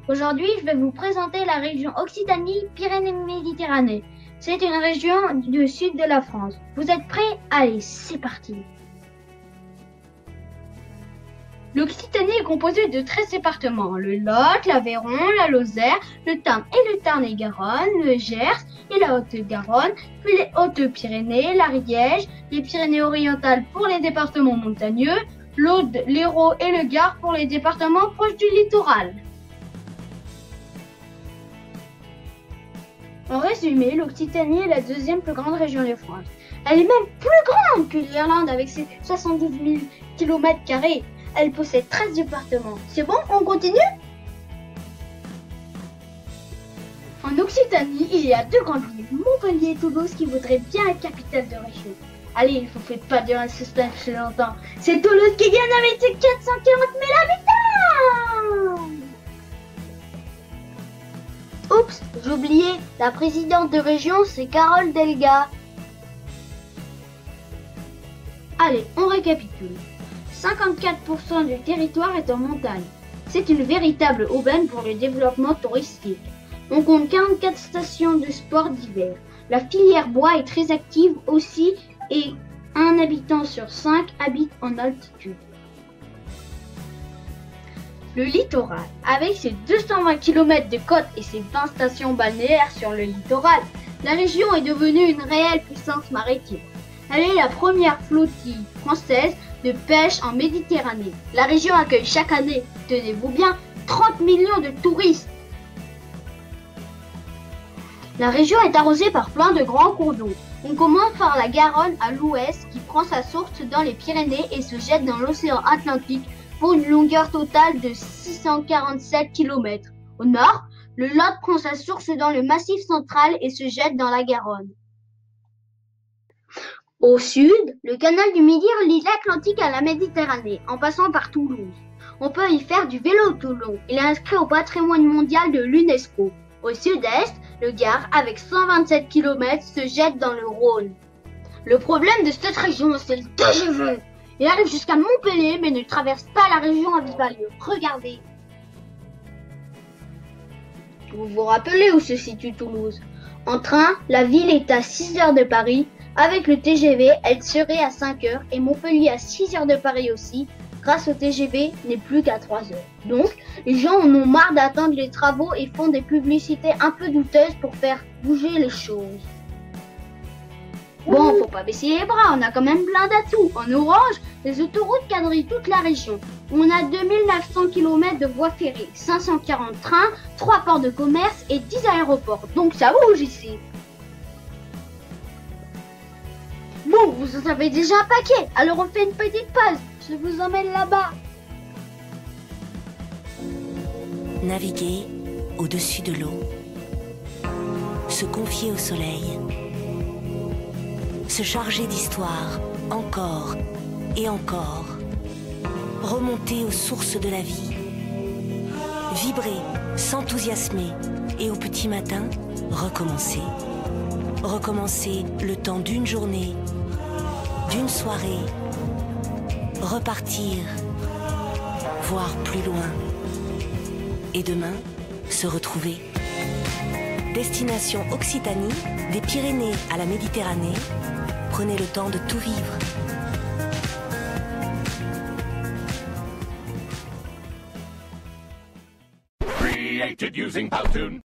Aujourd'hui, je vais vous présenter la région Occitanie-Pyrénées-Méditerranée. C'est une région du sud de la France. Vous êtes prêts? Allez, c'est parti! L'Occitanie est composée de 13 départements, le Lot, l'Aveyron, la Lozère, le Tarn et le Tarn-et-Garonne, le Gers et la Haute-Garonne, puis les Hautes-Pyrénées, l'Ariège, les Pyrénées-Orientales pour les départements montagneux, l'Aude, l'Hérault et le Gard pour les départements proches du littoral. En résumé, l'Occitanie est la deuxième plus grande région de France. Elle est même plus grande que l'Irlande avec ses 72 000 km². Elle possède 13 départements. C'est bon, on continue? En Occitanie, il y a deux grandes villes, Montpellier et Toulouse, qui voudraient bien être capitale de région. Allez, il ne vous faites pas durer un suspense plus longtemps. C'est Toulouse qui gagne avec ses 440 000 habitants! Oups, j'ai oublié, la présidente de région, c'est Carole Delga. Allez, on récapitule. 54% du territoire est en montagne. C'est une véritable aubaine pour le développement touristique. On compte 44 stations de sport d'hiver. La filière bois est très active aussi et un habitant sur 5 habite en altitude. Le littoral, avec ses 220 km de côte et ses 20 stations balnéaires sur le littoral, la région est devenue une réelle puissance maritime. Elle est la première flottille française de pêche en Méditerranée. La région accueille chaque année, tenez-vous bien, 30 millions de touristes. La région est arrosée par plein de grands cours d'eau. On commence par la Garonne à l'ouest qui prend sa source dans les Pyrénées et se jette dans l'océan Atlantique pour une longueur totale de 647 km. Au nord, le Lot prend sa source dans le Massif central et se jette dans la Garonne. Au sud, le canal du Midi relie l'Atlantique à la Méditerranée, en passant par Toulouse. On peut y faire du vélo tout long. Il est inscrit au patrimoine mondial de l'UNESCO. Au sud-est, le Gard, avec 127 km, se jette dans le Rhône. Le problème de cette région, c'est le TGV. Il arrive jusqu'à Montpellier, mais ne traverse pas la région à Vivallieux. Regardez. Vous vous rappelez où se situe Toulouse? En train, la ville est à 6 heures de Paris. Avec le TGV, elle serait à 5 heures et Montpellier à 6 heures de Paris aussi. Grâce au TGV, n'est plus qu'à 3 heures. Donc, les gens en ont marre d'attendre les travaux et font des publicités un peu douteuses pour faire bouger les choses. Bon, faut pas baisser les bras, on a quand même plein d'atouts. En orange, les autoroutes quadrillent toute la région. On a 2900 km de voies ferrées, 540 trains, 3 ports de commerce et 10 aéroports. Donc ça bouge ici. Bon, vous en savez déjà un paquet, alors on fait une petite pause. Je vous emmène là-bas. Naviguer au-dessus de l'eau, se confier au soleil, se charger d'histoire encore et encore, remonter aux sources de la vie, vibrer, s'enthousiasmer et au petit matin, recommencer. Recommencer le temps d'une journée, d'une soirée, repartir, voir plus loin. Et demain, se retrouver. Destination Occitanie, des Pyrénées à la Méditerranée. Prenez le temps de tout vivre. Created using Powtoon.